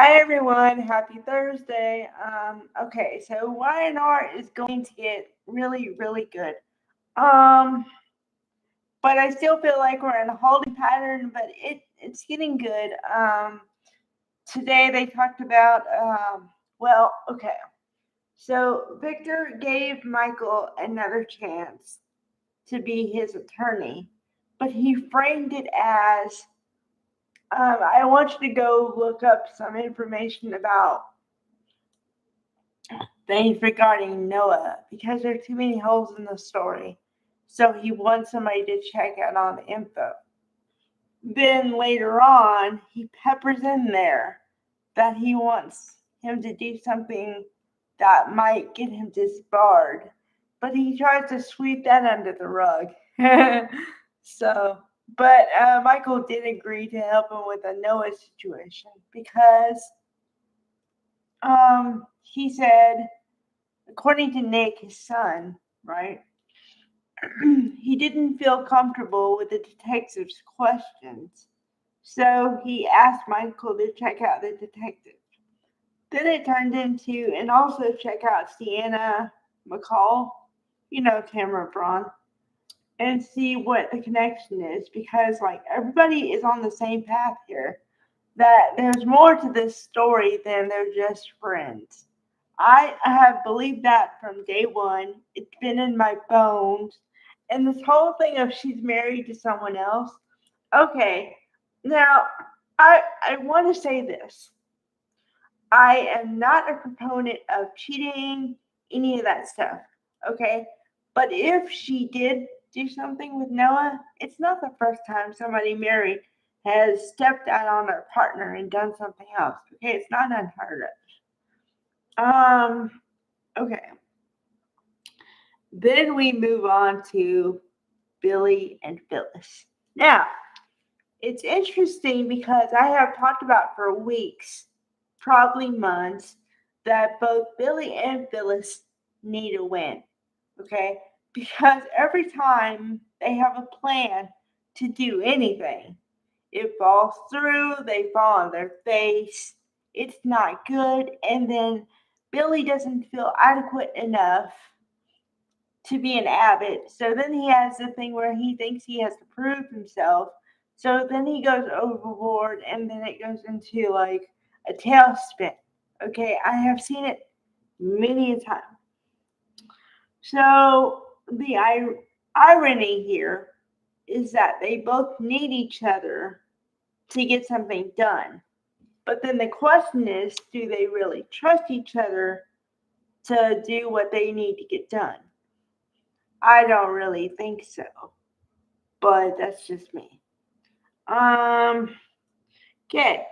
Hi everyone, happy Thursday. Okay, so YNR is going to get really, really good. Um, but I still feel like we're in a holding pattern, but it's getting good. Today they talked about okay. So Victor gave Michael another chance to be his attorney, but he framed it as I want you to go look up some information about things regarding Noah because there are too many holes in the story. So he wants somebody to check out on the info. Then later on, he peppers in there that he wants him to do something that might get him disbarred, but he tries to sweep that under the rug. so, but Michael did agree to help him with the Noah situation because he said according to Nick, his son, right, he didn't feel comfortable with the detective's questions. So he asked Michael to check out the detective. Then it turned into, and also check out Sienna McCall, Tamara Braun, and see what the connection is because, like, everybody is on the same path here. That there's more to this story than they're just friends. I have believed that from day one. It's been in my bones. And this whole thing of she's married to someone else. Okay, now I want to say this. I am not a proponent of cheating, any of that stuff. Okay, but if she did do something with Noah, it's not the first time somebody married has stepped out on their partner and done something else. Okay, it's not unheard of. Okay. Then we move on to Billy and Phyllis. Now, it's interesting because I have talked about for weeks, probably months, that both Billy and Phyllis need a win. Okay? Because every time they have a plan to do anything, it falls through, they fall on their face, it's not good, and then Billy doesn't feel adequate enough to be an abbot. So then he has the thing where he thinks he has to prove himself. So then he goes overboard and then it goes into like a tailspin. Okay, I have seen it many a time. So the irony here is that they both need each other to get something done. But then the question is, do they really trust each other to do what they need to get done? I don't really think so, but that's just me. Um, okay.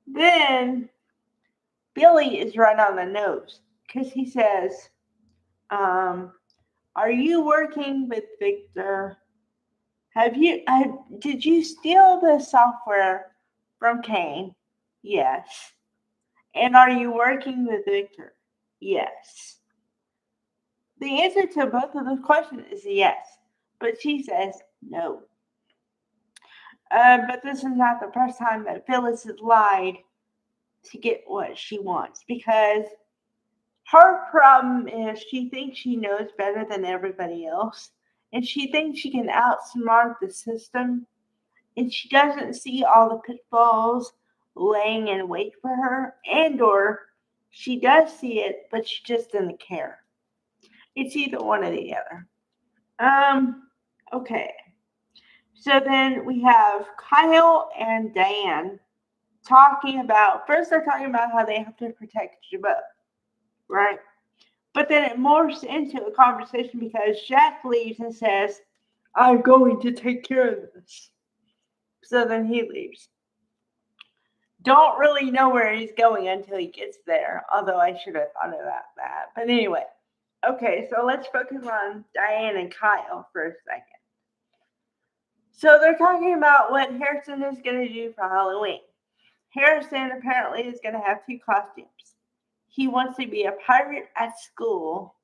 Then Billy is right on the nose because he says, um, "Are you working with Victor? Did you steal the software from Kane? Yes. And are you working with Victor? Yes." The answer to both of those questions is yes, but she says no. But this is not the first time that Phyllis has lied to get what she wants because her problem is she thinks she knows better than everybody else and she thinks she can outsmart the system and she doesn't see all the pitfalls laying in wait for her and or she does see it but she just doesn't care. It's either one or the other. Okay. So then we have Kyle and Diane talking about first they're talking about how they have to protect Jabot, right? But then it morphs into a conversation because Jack leaves and says, "I'm going to take care of this." So then he leaves. Don't really know where he's going until he gets there, although I should have thought about that. But anyway, okay, so let's focus on Diane and Kyle for a second. So they're talking about what Harrison is going to do for Halloween. Harrison apparently is going to have two costumes. He wants to be a pirate at school,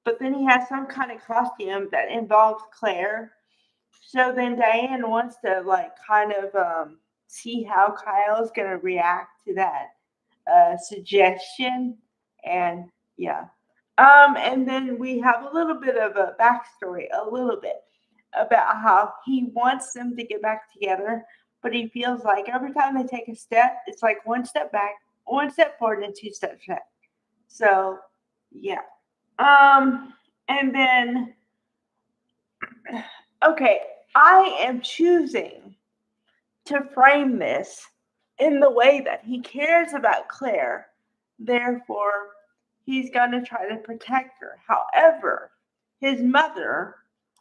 but then he has some kind of costume that involves Claire. So then Diane wants to like kind of see how Kyle's going to react to that suggestion, and yeah. And then we have a little bit of a backstory, a little bit about how he wants them to get back together, but he feels like every time they take a step, it's like one step back, one step forward, and two steps back. So, yeah. And then, okay, I am choosing to frame this in the way that he cares about Claire. Therefore, he's going to try to protect her. However, his mother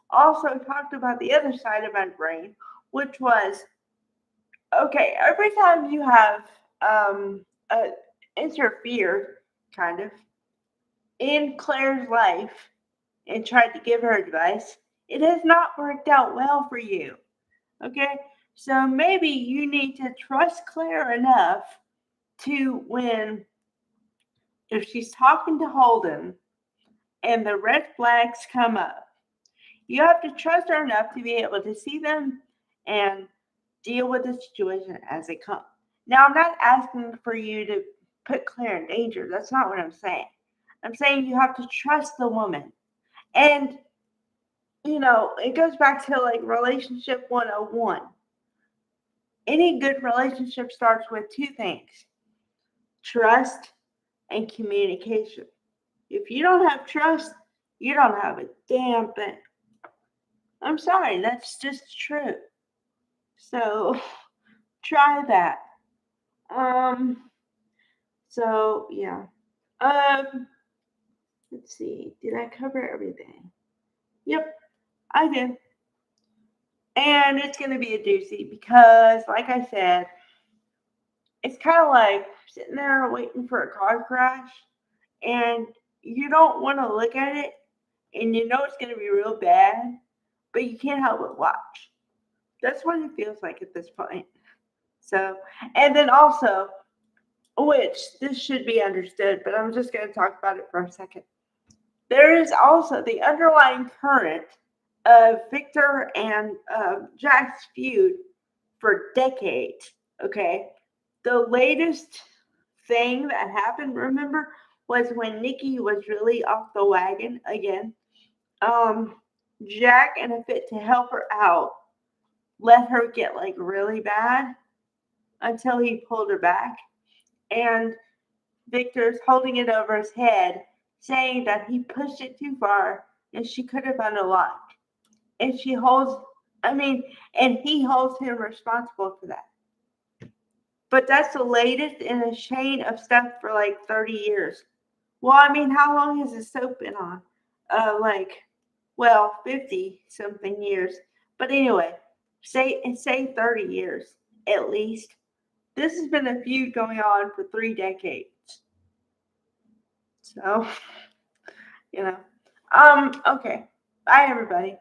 also talked about the other side of my brain, which was okay, every time you have uh, interfered, kind of, in Claire's life and tried to give her advice, it has not worked out well for you. Okay? So maybe you need to trust Claire enough to when, if she's talking to Holden and the red flags come up, you have to trust her enough to be able to see them and deal with the situation as they come. Now, I'm not asking for you to put Claire in danger. That's not what I'm saying. I'm saying you have to trust the woman. And, it goes back to like relationship 101. Any good relationship starts with two things: trust and communication. If you don't have trust, you don't have a damn thing. I'm sorry, that's just true. So try that. Um, so yeah. Um, let's see. Did I cover everything? Yep, I did. And it's gonna be a doozy because, like I said, it's kind of like sitting there waiting for a car crash, and you don't want to look at it, and you know it's gonna be real bad, but you can't help but watch. That's what it feels like at this point. So, and then also, which this should be understood, but I'm just going to talk about it for a second. There is also the underlying current of Victor and Jack's feud for decades. Okay. The latest thing that happened, remember, was when Nikki was really off the wagon again. Um, Jack, in a fit to help her out, let her get like really bad until he pulled her back. And Victor's holding it over his head, saying that he pushed it too far and she could have unlocked. And she holds, and he holds him responsible for that. But that's the latest in a chain of stuff for like 30 years. Well, how long has this soap been on? 50 something years. But anyway, say 30 years at least. This has been a feud going on for 3 decades. So, okay. Bye, everybody.